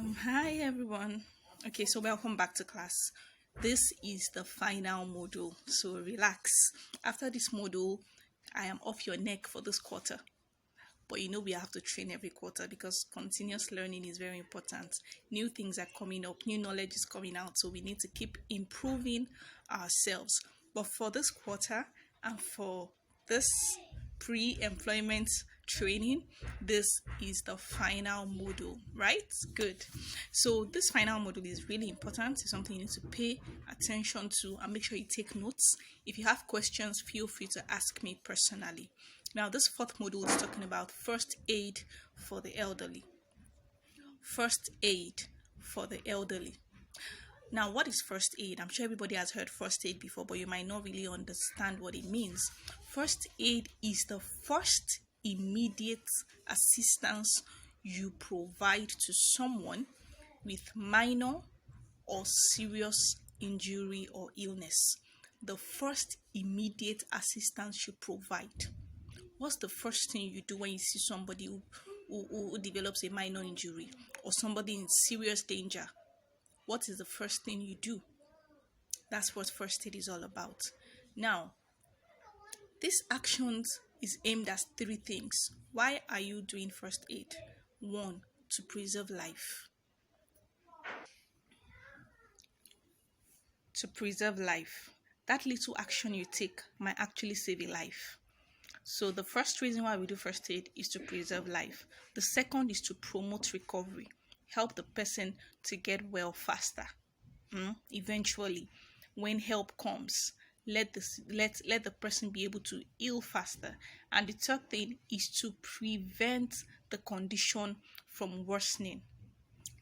Hi everyone. Okay, so welcome back to class. This is the final module, so relax. After this module, I am off your neck for this quarter. But we have to train every quarter because continuous learning is very important. New things are coming up, new knowledge is coming out, so we need to keep improving ourselves. But for this quarter and for this pre-employment training, this is the final module, right? Good. So this final module is really important. It's something you need to pay attention to and make sure you take notes. If you have questions, feel free to ask me personally. Now, this fourth module is talking about first aid for the elderly. First aid for the elderly. Now, what is first aid? I'm sure everybody has heard first aid before, but you might not really understand what it means. First aid is the first immediate assistance you provide to someone with minor or serious injury or illness. The first immediate assistance you provide. What's the first thing you do when you see somebody who develops a minor injury or somebody in serious danger? What is the first thing you do? That's what first aid is all about. Now, this action is aimed at three things. Why are you doing first aid? 1, to preserve life. To preserve life. That little action you take might actually save a life. So the first reason why we do first aid is to preserve life. The second is to promote recovery. Help the person to get well faster. Eventually, when help comes, let the person be able to heal faster. And the third thing is to prevent the condition from worsening.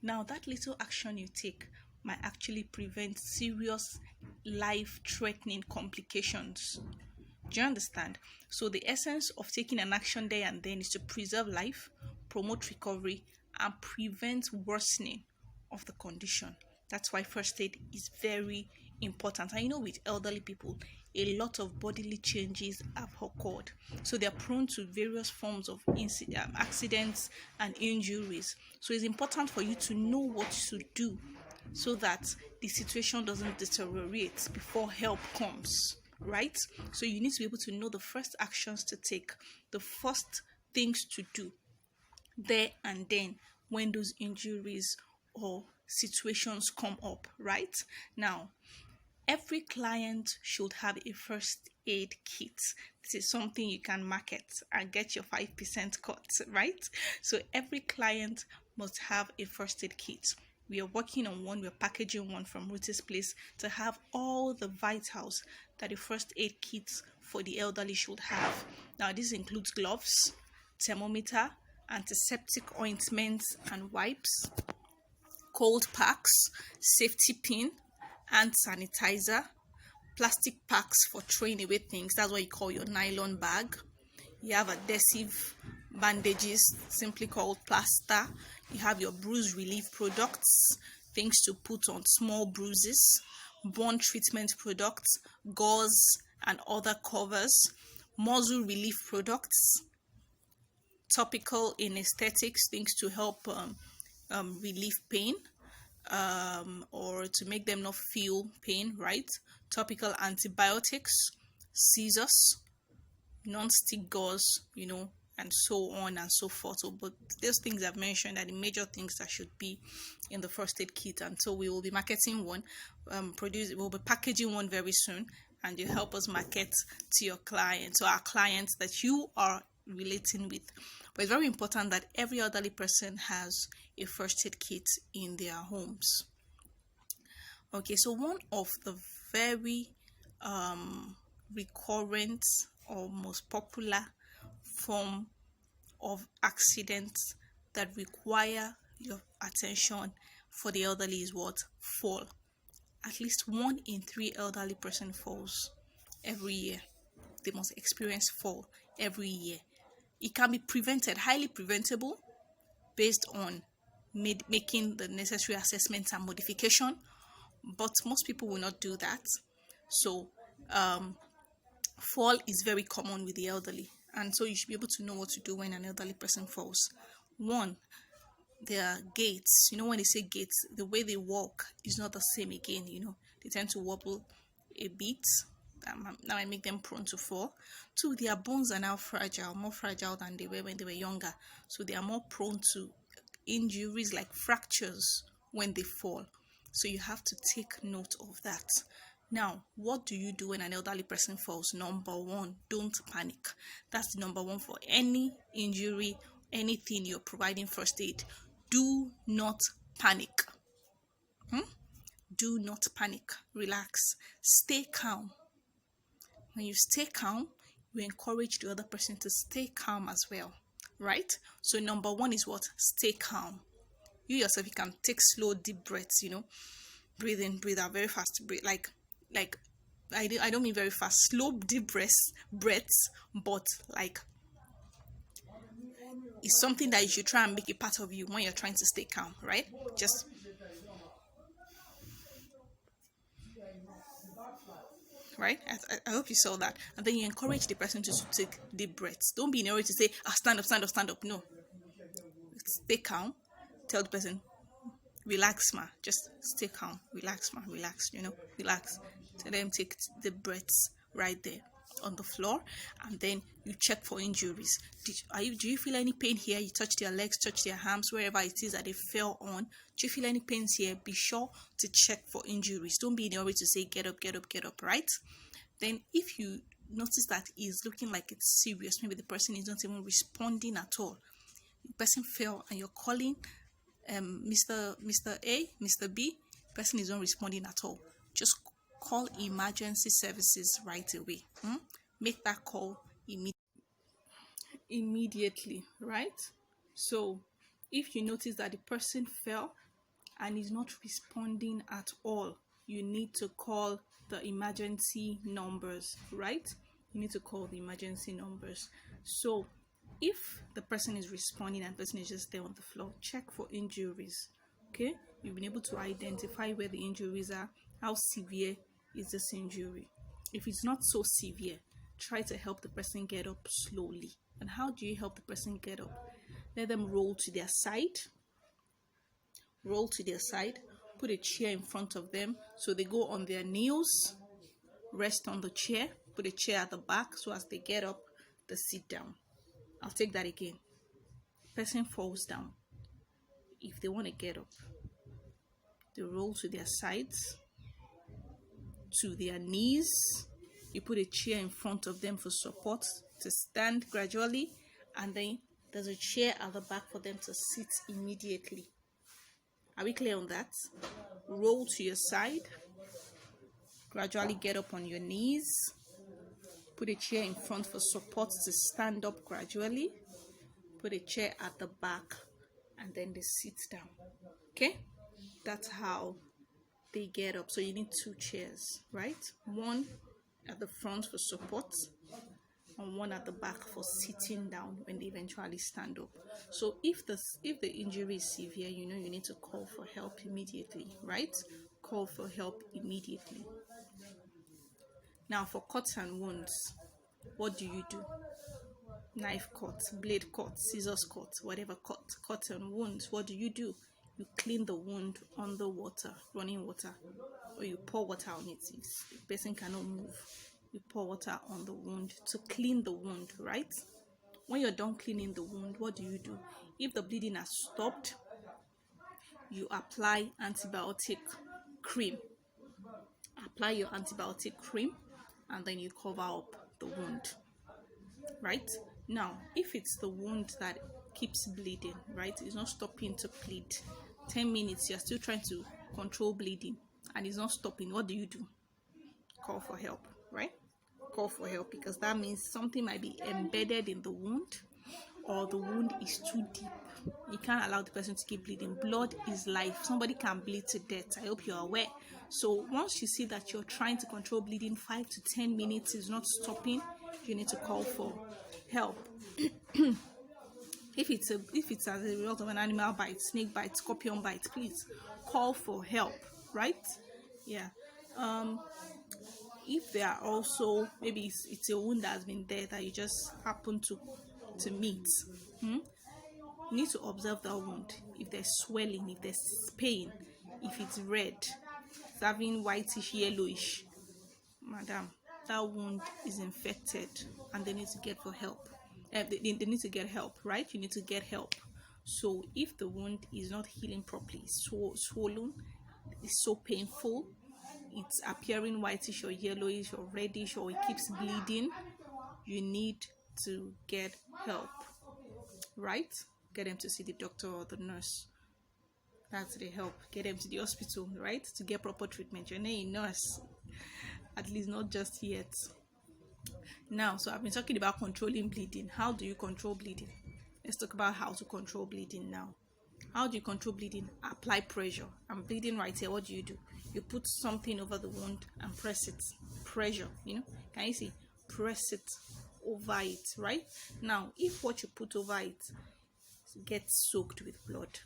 Now, that little action you take might actually prevent serious life-threatening complications. Do you understand? So the essence of taking an action there and then is to preserve life, promote recovery, and prevent worsening of the condition. That's why first aid is very important. And with elderly people, a lot of bodily changes have occurred. So they are prone to various forms of accidents and injuries. So it's important for you to know what to do so that the situation doesn't deteriorate before help comes. Right? So you need to be able to know the first actions to take, the first things to do there and then when those injuries or situations come up, right? Now, every client should have a first aid kit. This is something you can market and get your 5% cut, right? So every client must have a first aid kit. We are working on one, we're packaging one from Roots Place to have all the vitals that a first aid kit for the elderly should have. Now, this includes gloves, thermometer, antiseptic ointments and wipes, cold packs, safety pin, hand sanitizer, plastic packs for throwing away things. That's what you call your nylon bag. You have adhesive bandages, simply called plaster. You have your bruise relief products, things to put on small bruises, burn treatment products, gauze and other covers, muscle relief products, topical anesthetics, things to help relieve pain or to make them not feel pain, right? Topical antibiotics, scissors, non-stick gauze, and so on and so forth. So, but those things I've mentioned are the major things that should be in the first aid kit. And so we will be marketing one, we'll be packaging one very soon, and you help us market to your clients, to our clients that you are relating with. But it's very important that every elderly person has a first aid kit in their homes. Okay, so one of the very recurrent or most popular form of accidents that require your attention for the elderly is what? Fall. At least 1 in 3 elderly person falls every year. They must experience fall every year. It can be prevented, highly preventable, based on making the necessary assessments and modification, but most people will not do that. So fall is very common with the elderly, and so you should be able to know what to do when an elderly person falls. 1, their gaits. When they say gaits, the way they walk is not the same again. They tend to wobble a bit. That might make them prone to fall. Two, their bones are now fragile, more fragile than they were when they were younger. So they are more prone to injuries like fractures when they fall. So you have to take note of that. Now, what do you do when an elderly person falls? Number one, don't panic. That's the number one for any injury, anything you're providing first aid. Do not panic. Do not panic. Relax. Stay calm. When you stay calm, you encourage the other person to stay calm as well, right? So number one is what? Stay calm. You yourself, you can take slow, deep breaths, breathe in, breathe out, very fast breathe, like I don't mean very fast, slow, deep breaths, but like it's something that you should try and make a part of you when you're trying to stay calm, right? Just right? I hope you saw that. And then you encourage the person to take deep breaths. Don't be in a hurry to say, stand up, stand up, stand up. No. Stay calm. Tell the person, relax, ma. Just stay calm. Relax, ma. Relax, relax. Tell them take the breaths right there on the floor, and then you check for injuries. Do you feel any pain here? You touch their legs, touch their arms, wherever it is that they fell on. Do you feel any pains here? Be sure to check for injuries. Don't be in a hurry to say get up, get up, get up, right? Then if you notice that it's looking like it's serious, maybe the person is not even responding at all. The person fell and you're calling Mr. A, Mr. B, the person is not responding at all. Just call emergency services right away. Make that call immediately, right? So if you notice that the person fell and is not responding at all, you need to call the emergency numbers, right? You need to call the emergency numbers. So if the person is responding and the person is just there on the floor, check for injuries. Okay, you've been able to identify where the injuries are. How severe is this injury? If it's not so severe, try to help the person get up slowly. And how do you help the person get up? Let them roll to their side. Roll to their side. Put a chair in front of them so they go on their knees. Rest on the chair. Put a chair at the back so as they get up, they sit down. I'll take that again. Person falls down. If they want to get up, they roll to their sides, to their knees. You put a chair in front of them for support to stand gradually, and then there's a chair at the back for them to sit immediately. Are we clear on that? Roll to your side, gradually get up on your knees, put a chair in front for support to stand up gradually, put a chair at the back, and then they sit down. Okay, that's how they get up. So you need two chairs, right? One at the front for support and one at the back for sitting down when they eventually stand up. So if the injury is severe, you need to call for help immediately, right? Call for help immediately. Now for cuts and wounds, what do you do? Knife cut, blade cut, scissors cut, whatever cut and wounds, what do? You clean the wound under water, running water, or you pour water on it. If the person cannot move, you pour water on the wound to clean the wound, right? When you're done cleaning the wound, what do? If the bleeding has stopped, you apply antibiotic cream. Apply your antibiotic cream and then you cover up the wound, right? Now, if it's the wound that keeps bleeding, right, it's not stopping to bleed, 10 minutes, you're still trying to control bleeding and it's not stopping, what do? Call for help, right? Call for help, because that means something might be embedded in the wound or the wound is too deep. You can't allow the person to keep bleeding. Blood is life. Somebody can bleed to death. I hope you're aware. So once you see that you're trying to control bleeding, 5 to 10 minutes is not stopping, you need to call for help. If it's as a result of an animal bite, snake bite, scorpion bite, please call for help, right? Yeah. If there are also, maybe it's a wound that has been there that you just happen to meet, You need to observe that wound. If there's swelling, if there's pain, if it's red, it's having whitish, yellowish, madam, that wound is infected and they need to get for help. They need to get help, right? You need to get help. So if the wound is not healing properly, swollen, it's so painful, it's appearing whitish or yellowish or reddish, or it keeps bleeding, you need to get help, right? Get them to see the doctor or the nurse. That's the help. Get them to the hospital, right? To get proper treatment. You're not a nurse, at least not just yet. Now, so I've been talking about controlling bleeding. How do you control bleeding? Let's talk about how to control bleeding now. How do you control bleeding? Apply pressure. I'm bleeding right here. What do? You put something over the wound and press it. Pressure, can you see? Press it over it, right? Now, if what you put over it gets soaked with blood,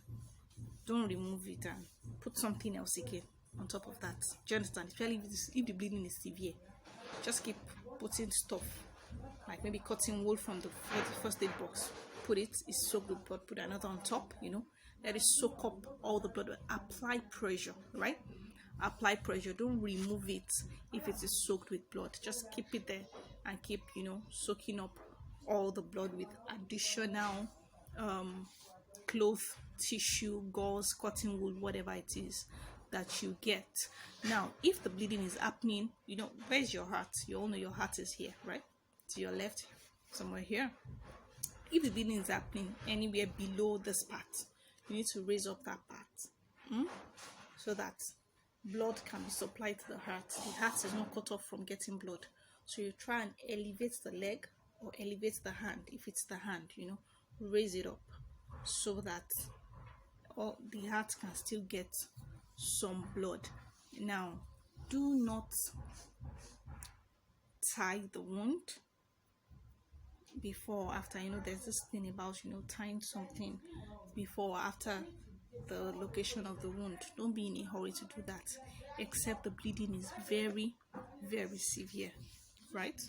don't remove it and put something else again on top of that. Do you understand? Especially if the bleeding is severe, just keep putting stuff, like maybe cotton wool from the first aid box. Put it, it's soaked with blood. Put another on top, let it soak up all the blood. Apply pressure, right? Apply pressure. Don't remove it if it is soaked with blood. Just keep it there and keep, soaking up all the blood with additional cloth, tissue, gauze, cotton wool, whatever it is that you get. Now, if the bleeding is happening, where's your heart? You all know your heart is here, right? To your left, somewhere here. If the bleeding is happening anywhere below this part, you need to raise up that part so that blood can be supplied to the heart. The heart is not cut off from getting blood. So you try and elevate the leg or elevate the hand. If it's the hand, raise it up so that the heart can still get some blood. Now, do not tie the wound before or after. There's this thing about tying something before or after the location of the wound. Don't be in a hurry to do that, except the bleeding is very, very severe, right?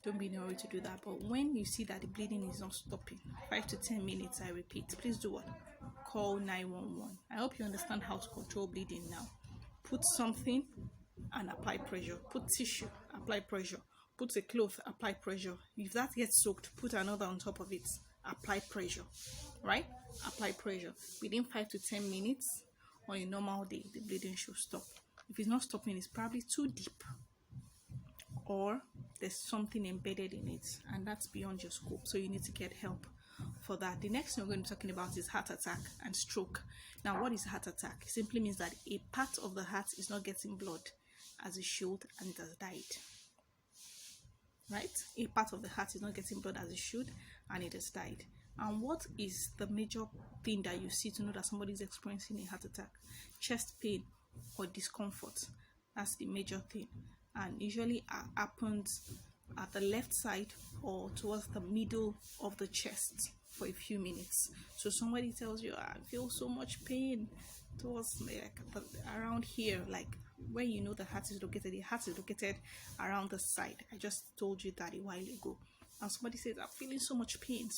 Don't be in a hurry to do that. But when you see that the bleeding is not stopping, 5 to 10 minutes, I repeat, please do what? Call 911. I hope you understand how to control bleeding now. Put something and apply pressure. Put tissue, apply pressure. Put a cloth, apply pressure. If that gets soaked, put another on top of it. Apply pressure, right? Apply pressure. Within 5 to 10 minutes on a normal day, the bleeding should stop. If it's not stopping, it's probably too deep, or there's something embedded in it, and that's beyond your scope. So you need to get help for that. The next thing we're going to be talking about is heart attack and stroke. Now, what is heart attack? It simply means that a part of the heart is not getting blood as it should and it has died. Right? A part of the heart is not getting blood as it should and it has died. And what is the major thing that you see to know that somebody is experiencing a heart attack? Chest pain or discomfort. That's the major thing. And usually happens at the left side or towards the middle of the chest for a few minutes. So somebody tells you, I feel so much pain towards around here, like where the heart is located. The heart is located around the side. I just told you that a while ago. And somebody says, I'm feeling so much pain,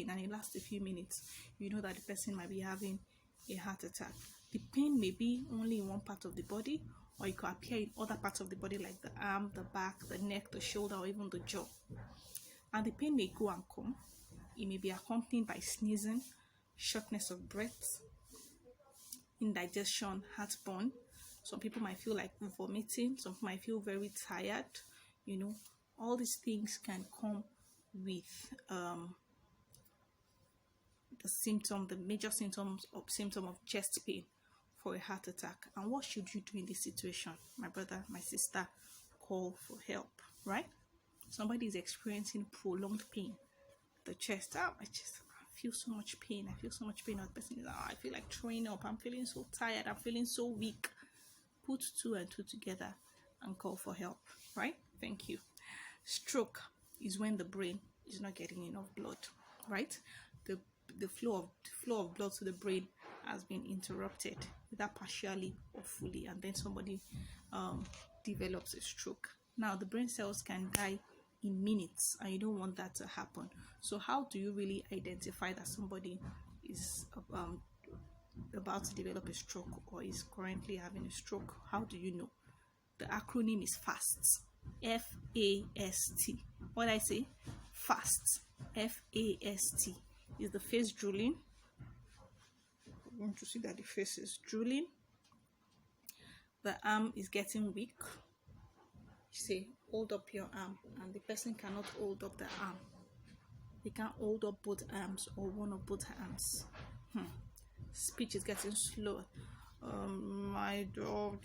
and it lasts a few minutes. You know that the person might be having a heart attack. The pain may be only in one part of the body, or it could appear in other parts of the body like the arm, the back, the neck, the shoulder, or even the jaw. And the pain may go and come. It may be accompanied by sneezing, shortness of breath, indigestion, heartburn. Some people might feel like vomiting. Some people might feel very tired. All these things can come with the major symptom of chest pain for a heart attack. And what should you do in this situation? My brother, my sister, call for help, right? Somebody is experiencing prolonged pain. The chest, my chest, I feel so much pain. The person is, I feel like throwing up. I'm feeling so tired. I'm feeling so weak. Put 2 and 2 together and call for help, right? Thank you. Stroke is when the brain is not getting enough blood, right? The flow of blood to the brain has been interrupted, either partially or fully, and then somebody develops a stroke. Now, the brain cells can die in minutes, and you don't want that to happen. So how do you really identify that somebody is about to develop a stroke or is currently having a stroke? How do you know? The acronym is FAST. FAST. What did I say? FAST. FAST. Is the face drooling? I want to see that the face is drooling. The arm is getting weak. Say, hold up your arm, and the person cannot hold up the arm. They can't hold up both arms or one of both arms. Speech is getting slower. My dog,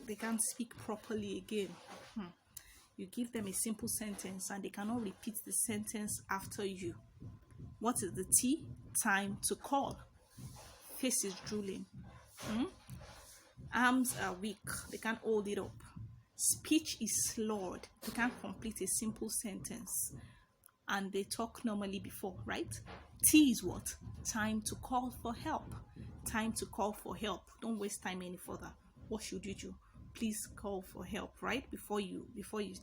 they can't speak properly again. You give them a simple sentence and they cannot repeat the sentence after you. What is the T? Time to call. Face is drooling. Arms are weak. They can't hold it up. Speech is slurred. They can't complete a simple sentence. And they talk normally before, right? T is what? Time to call for help. Time to call for help. Don't waste time any further. What should you do? Please call for help, right? Before you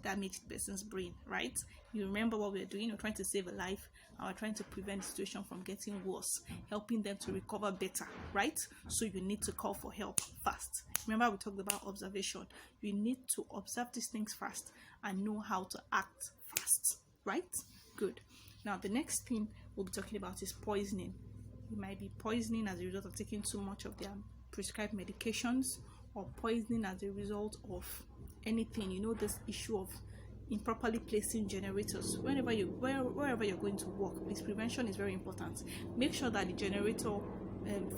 damage the person's brain, right? You remember what we're doing? We're trying to save a life, and we're trying to prevent the situation from getting worse, helping them to recover better, right? So you need to call for help fast. Remember, we talked about observation. You need to observe these things fast and know how to act fast, right? Good. Now, the next thing we'll be talking about is poisoning. You might be poisoning as a result of taking too much of their prescribed medications, or poisoning as a result of anything. You know, this issue of improperly placing generators wherever you're going to work. This prevention is very important. Make sure that the generator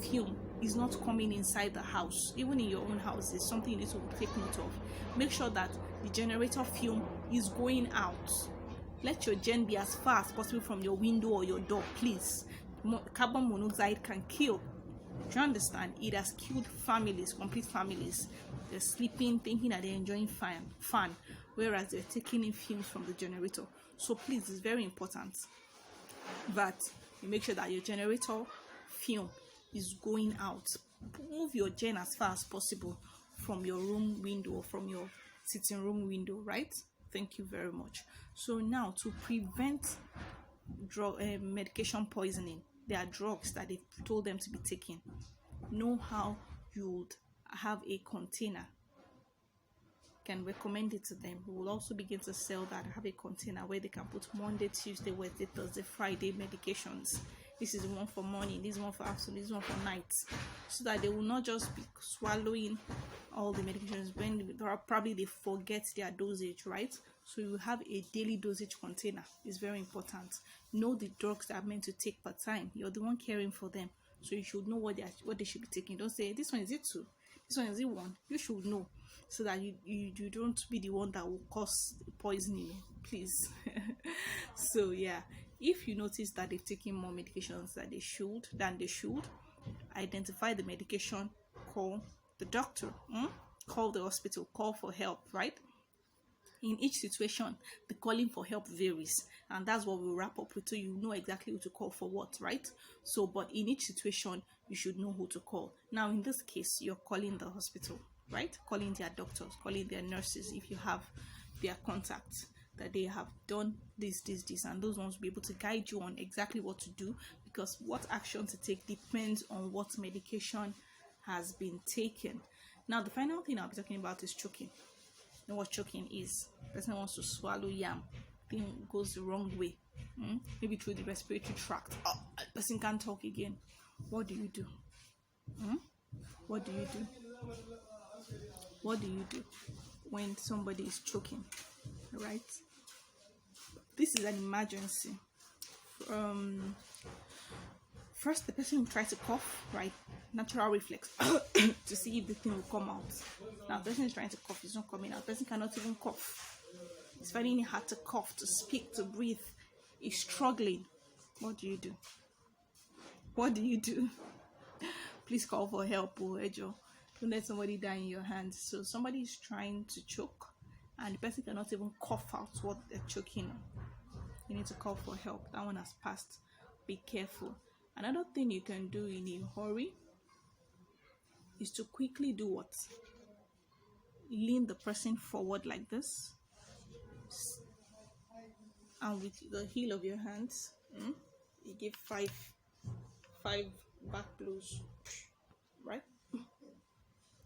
fume is not coming inside the house. Even in your own house, is something you need to take note of. Make sure that the generator fume is going out. Let your gen be as far as possible from your window or your door, please. Carbon monoxide can kill. Do you understand? It has killed families, complete families. They're sleeping, thinking that they're enjoying fun, whereas they're taking in fumes from the generator. So please, it's very important that you make sure that your generator fume is going out. Move your gen as far as possible from your room window or from your sitting room window, right? Thank you very much. So now, to prevent medication poisoning, there are drugs that they've told them to be taking. Know how you'd have a container. Can recommend it to them. We will also begin to sell that. Have a container where they can put Monday, Tuesday, Wednesday, Thursday, Friday medications. This is one for morning, this is one for afternoon, this is one for night, so that they will not just be swallowing all the medications when probably they forget their dosage, right? So you have a daily dosage container. It's very important. Know the drugs that are meant to take per time. You're the one caring for them, so you should know what they should be taking. Don't say this one is it 2, this one is it 1. You should know, so that you don't be the one that will cause poisoning, please. So yeah, if you notice that they've taken more medications than they should, identify the medication, call the doctor, call the hospital, call for help, right? In each situation, the calling for help varies, and that's what we'll wrap up with, so you know exactly who to call for what, right? So, but in each situation, you should know who to call. Now, in this case, you're calling the hospital, right? Calling their doctors, calling their nurses, if you have their contacts, that they have done this, and those ones will be able to guide you on exactly what to do, because what action to take depends on what medication has been taken. Now, the final thing I'll be talking about is choking. You know what choking is? The person wants to swallow yam, thing goes the wrong way, maybe through the respiratory tract. The person can't talk again. What do you do? What do you do? What do you do when somebody is choking, right? This is an emergency. First, the person will try to cough, right? Natural reflex to see if the thing will come out. Now, the person is trying to cough, it's not coming out. The person cannot even cough. It's finding it hard to cough, to speak, to breathe. He's struggling. What do you do? What do you do? Please call for help, Ejo. Don't let somebody die in your hands. So somebody is trying to choke, and the person cannot even cough out what they're choking on. You need to call for help. That one has passed. Be careful. Another thing you can do in a hurry is to quickly do what? Lean the person forward like this. and with the heel of your hands, you give five back blows, right,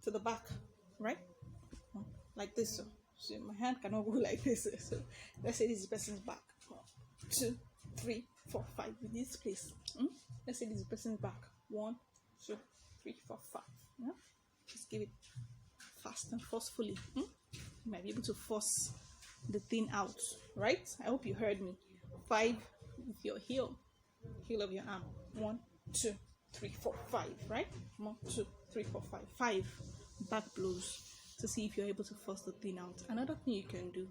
to the back, right, like this. So my hand cannot go like this. So let's say this is the person's back. 1, 2, 3, 4, 5 with this place. Let's say this is the person's back. 1, 2, 3, 4, 5. Yeah? Just give it fast and forcefully. You might be able to force the thing out, right? I hope you heard me. 5 with your heel of your arm. 1, 2, 3, 4, 5, right? 1, 2, 3, 4, 5. 5 back blows to see if you're able to force the thing out. Another thing you can do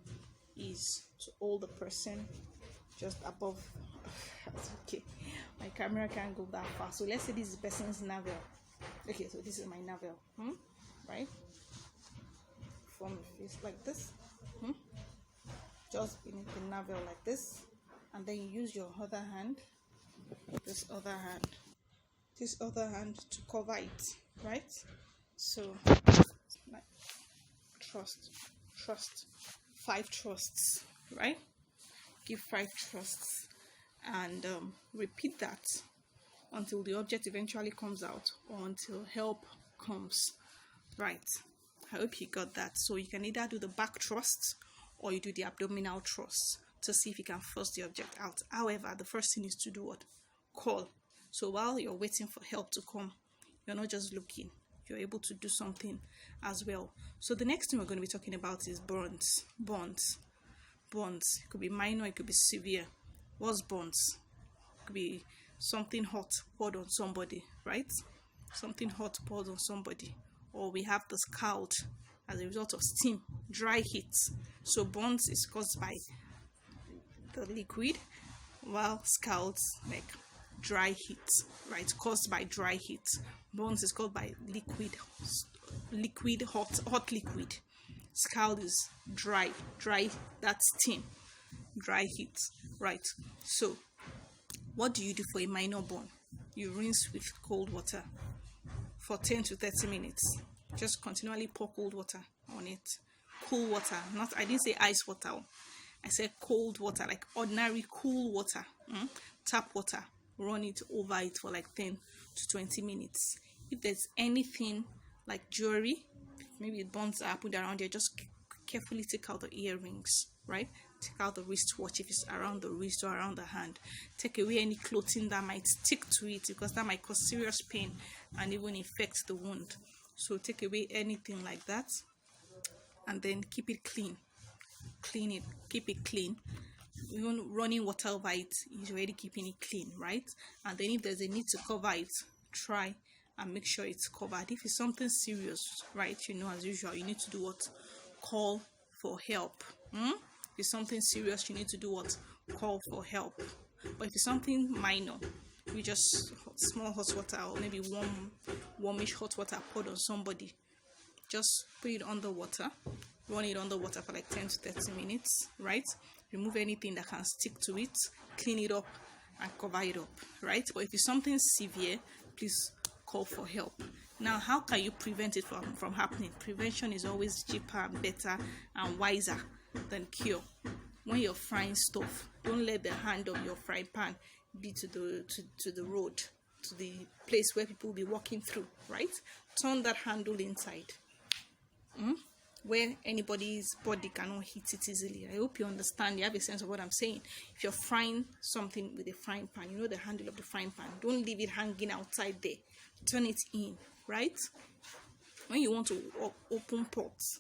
is to hold the person just above. Okay, my camera can't go that far. So let's say this is the person's navel. Okay, so this is my navel, right? Form the face like this, just beneath the navel like this, and then you use your other hand, this other hand to cover it, right? So like trust, 5 thrusts, right? Give 5 thrusts and repeat that until the object eventually comes out or until help comes, right? I hope you got that. So you can either do the back thrust or you do the abdominal thrust to see if you can force the object out. However, the first thing is to do what? Call. So while you're waiting for help to come, you're not just looking, you're able to do something as well. So the next thing we're going to be talking about is burns. It could be minor, it could be severe. What's burns? It could be something hot poured on somebody, right? Something hot poured on somebody. Or we have the scald as a result of steam, dry heat. So burns is caused by the liquid, while scalds like dry heat, right? Caused by dry heat. Burns is caused by hot liquid. Scald is dry, that's steam, dry heat, right? So what do you do for a minor burn? You rinse with cold water for 10 to 30 minutes. Just continually pour cold water on it. Cool water, I didn't say ice water. I said cold water, like ordinary cool water. Tap water. Run it over it for like 10 to 20 minutes. If there's anything like jewelry, maybe it burns are put around there, just carefully take out the earrings, right? Take out the wristwatch if it's around the wrist or around the hand. Take away any clothing that might stick to it, because that might cause serious pain and even infect the wound. So take away anything like that, and then keep it clean. Keep it clean. Even running water over it is already keeping it clean, right? And then if there's a need to cover it, try and make sure it's covered. If it's something serious, right, as usual, you need to do what? Call for help. If it's something serious, you need to do what? Call for help. But if it's something minor, you just small hot water or maybe warmish hot water poured on somebody, just put it under water, run it under water for like 10 to 30 minutes, right? Remove anything that can stick to it, clean it up and cover it up, right? But if it's something severe, please call for help. Now, how can you prevent it from happening? Prevention is always cheaper and better and wiser than cure. When you're frying stuff, don't let the hand of your frying pan be to the road, to the place where people will be walking through, right? Turn that handle inside, where anybody's body cannot hit it easily. I hope you understand. You have a sense of what I'm saying. If you're frying something with a frying pan, you know the handle of the frying pan. Don't leave it hanging outside there. Turn it in, right? When you want to open pots,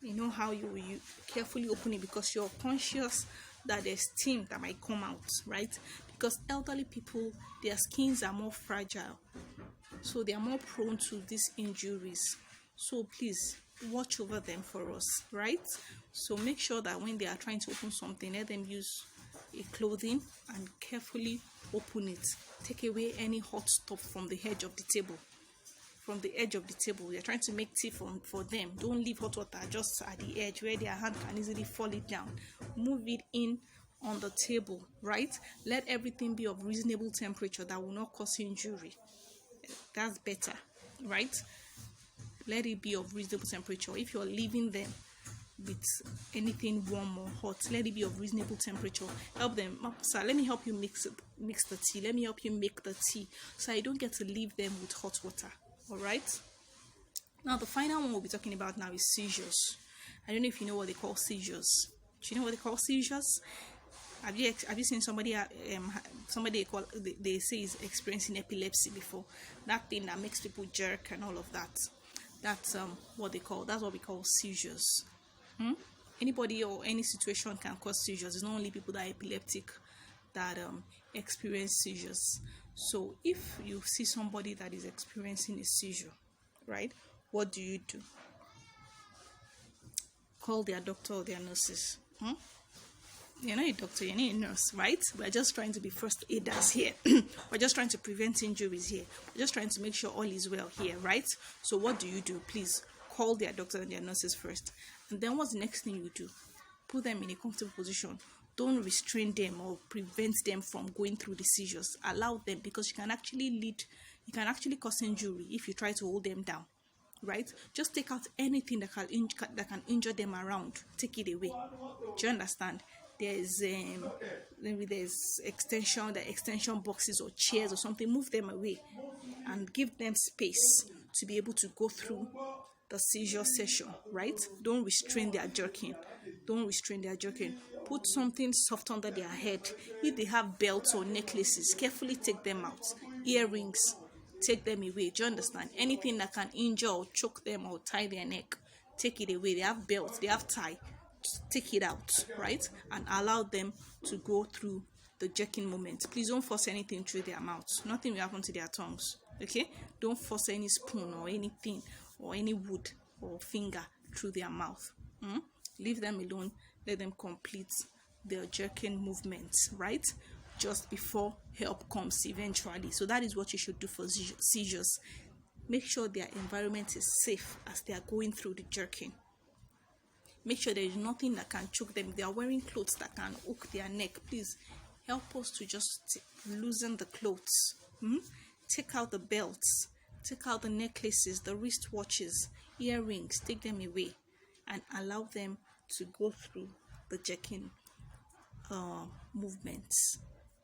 you know how you carefully open it, because you're conscious that there's steam that might come out, right? Because elderly people, their skins are more fragile, so they are more prone to these injuries. So please watch over them for us, right? So make sure that when they are trying to open something, let them use a clothing and carefully open it. Take away any hot stuff from the edge of the table. You're trying to make tea for them. Don't leave hot water just at the edge where their hand can easily fall it down. Move it in on the table, right? Let everything be of reasonable temperature that will not cause injury. That's better, right? Let it be of reasonable temperature. If you're leaving them with anything warm or hot. Let it be of reasonable temperature. Help them, sir, let me help you mix the tea. Let me help you make the tea. So I don't get to leave them with hot water. All right. Now the final one we'll be talking about now is seizures. I don't know if you know what they call seizures. Do you know what they call seizures? Have you seen somebody they say is experiencing epilepsy before? That thing that makes people jerk and all of that. That's what we call seizures. Anybody or any situation can cause seizures. It's not only people that are epileptic that experience seizures. So if you see somebody that is experiencing a seizure, right, what do? Call their doctor or their nurses. You're not a doctor, you're not a nurse, right? We're just trying to be first aiders here. We're just trying to prevent injuries here. We're just trying to make sure all is well here, right? So what do? Please call their doctor and their nurses first. And then what's the next thing you do? Put them in a comfortable position. Don't restrain them or prevent them from going through the seizures. Allow them, because you can actually cause injury if you try to hold them down. Right? Just take out anything that can injure them around. Take it away. Do you understand? There's maybe there's extension boxes or chairs or something. Move them away and give them space to be able to go through the seizure session. Right? Don't restrain their jerking. Put something soft under their head. If they have belts or necklaces, carefully take them out. Earrings, take them away. Do you understand? Anything that can injure or choke them or tie their neck, take it away. They have belts, they have tie, take it out, right? And allow them to go through the jerking moment. Please don't force anything through their mouths. Nothing will happen to their tongues. Okay? Don't force any spoon or anything or any wood or finger through their mouth. Leave them alone. Let them complete their jerking movements, right? Just before help comes eventually. So that is what you should do for seizures. Make sure their environment is safe as they are going through the jerking. Make sure there is nothing that can choke them. If they are wearing clothes that can hook their neck, please help us to just loosen the clothes. Take out the belts, take out the necklaces, the wristwatches, earrings, take them away and allow them to go through the jerking movements,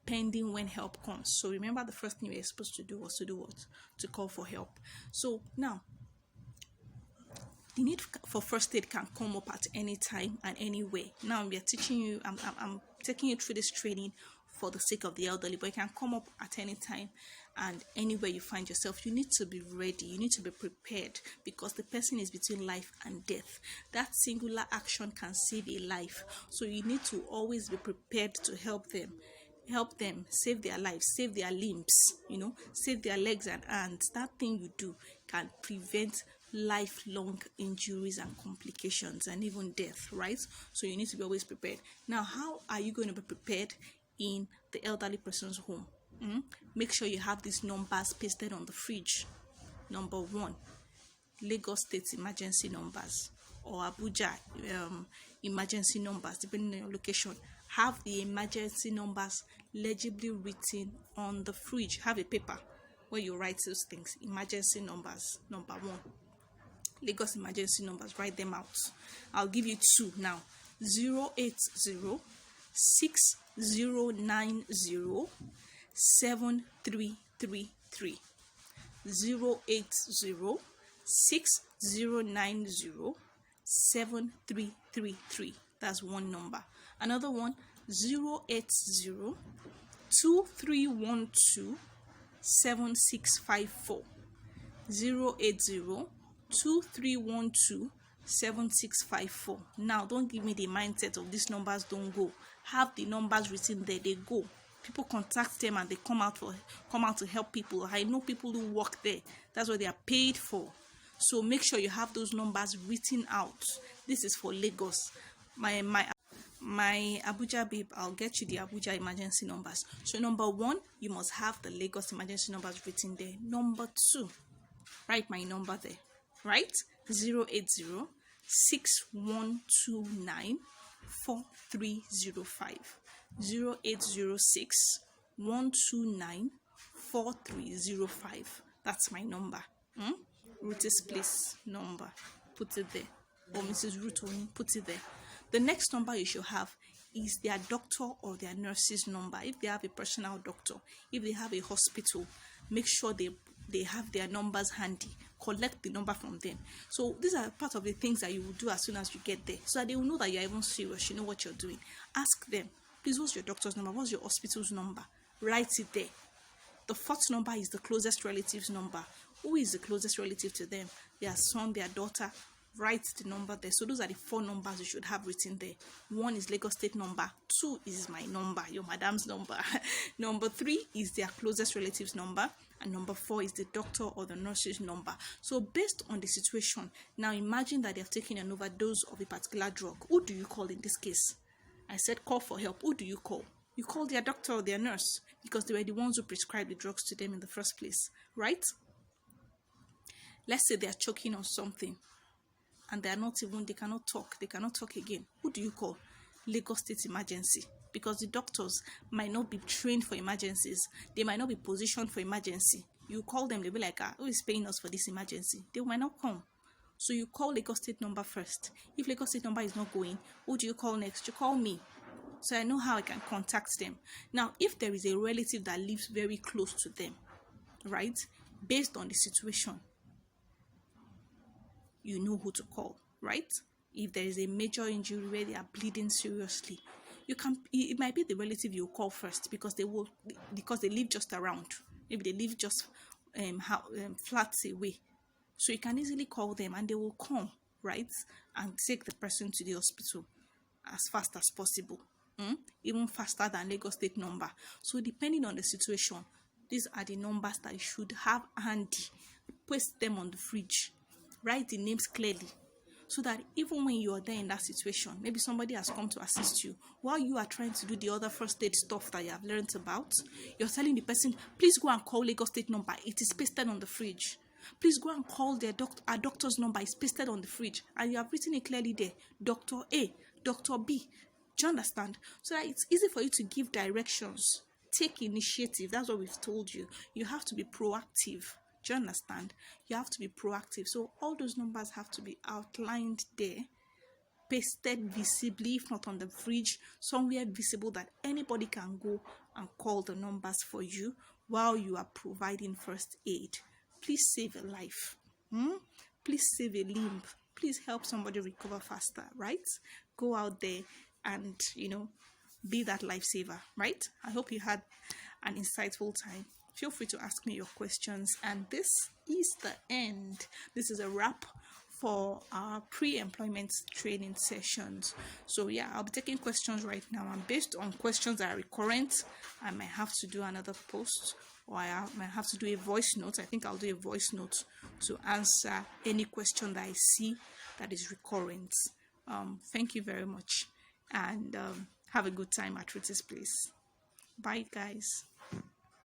pending when help comes. So remember, the first thing we are supposed to do was to do what? To call for help. So now, the need for first aid can come up at any time and anywhere. Now we are teaching you, I'm taking you through this training for the sake of the elderly, but it can come up at any time and anywhere you find yourself. You need to be ready, you need to be prepared, because the person is between life and death. That singular action can save a life, so you need to always be prepared to help them, save their lives, save their limbs, save their legs and hands. That thing you do can prevent lifelong injuries and complications and even death, right? So you need to be always prepared. Now, how are you going to be prepared in the elderly person's home? Make sure you have these numbers pasted on the fridge. Number 1, Lagos State emergency numbers, or Abuja emergency numbers, depending on your location. Have the emergency numbers legibly written on the fridge. Have a paper where you write those things. Emergency numbers, number 1. Lagos emergency numbers, write them out. I'll give you 2 now. 080 6090 7333. 080 6090 7333. That's one number. Another one, 080 2312 7654. 080 2312 7654. Now, don't give me the mindset of these numbers don't go. Have the numbers written there, they go. People contact them and they come out to help people. I know people who work there. That's what they are paid for. So make sure you have those numbers written out. This is for Lagos. My Abuja babe, I'll get you the Abuja emergency numbers. So number 1, you must have the Lagos emergency numbers written there. Number 2, write my number there. Right? 080 6129 4305. 0806 129 4305. That's my number. Rutis Place number. Put it there. or Mrs. Ruth Oni, put it there. The next number you should have is their doctor or their nurse's number. If they have a personal doctor, if they have a hospital, make sure they have their numbers handy. Collect the number from them. So these are part of the things that you will do as soon as you get there, so that they will know that you're even serious, you know what you're doing. Ask them, please, what's your doctor's number? What's your hospital's number? Write it there. The fourth number is the closest relative's number. Who is the closest relative to them? Their son, their daughter. Write the number there. So those are the 4 numbers you should have written there. 1 is Lagos State number. 2 is my number, your madam's number. Number 3 is their closest relative's number. And number 4 is the doctor or the nurse's number. So based on the situation, now imagine that they have taken an overdose of a particular drug. Who do you call in this case? I said call for help. Who do you call? You call their doctor or their nurse, because they were the ones who prescribed the drugs to them in the first place, right? Let's say they are choking on something and they cannot talk again. Who do you call? Lagos State Emergency, because the doctors might not be trained for emergencies. They might not be positioned for emergency. You call them, they'll be like, who is paying us for this emergency? They might not come. So you call Lagos State number first. If Lagos State number is not going, who do you call next? You call me, so I know how I can contact them. Now, if there is a relative that lives very close to them, right, based on the situation, you know who to call, right? If there is a major injury where they are bleeding seriously, it might be the relative you call first, because they live just around. Maybe they live just flats away. So you can easily call them and they will come, right, and take the person to the hospital as fast as possible. Even faster than Lagos State number. So depending on the situation, these are the numbers that you should have handy. Paste them on the fridge. Write the names clearly, so that even when you are there in that situation, maybe somebody has come to assist you while you are trying to do the other first aid stuff that you have learned about, you're telling the person, please go and call Lagos State number. It is pasted on the fridge. Please go and call our doctor's number. It's pasted on the fridge, and you have written it clearly there. Dr. A, Dr. B. Do you understand? So that it's easy for you to give directions. Take initiative. That's what we've told you. You have to be proactive. Do you understand? You have to be proactive. So all those numbers have to be outlined there, pasted visibly, if not on the fridge, somewhere visible that anybody can go and call the numbers for you while you are providing first aid. Please save a life. Please save a limb. Please help somebody recover faster, right? Go out there and, be that lifesaver, right? I hope you had an insightful time. Feel free to ask me your questions. And this is the end. This is a wrap for our pre-employment training sessions. So yeah, I'll be taking questions right now, and based on questions that are recurrent, I might have to do another post, or I might have to do a voice note. I think I'll do a voice note to answer any question that I see that is recurrent. Thank you very much, and have a good time at Ruth's Place. Bye, guys.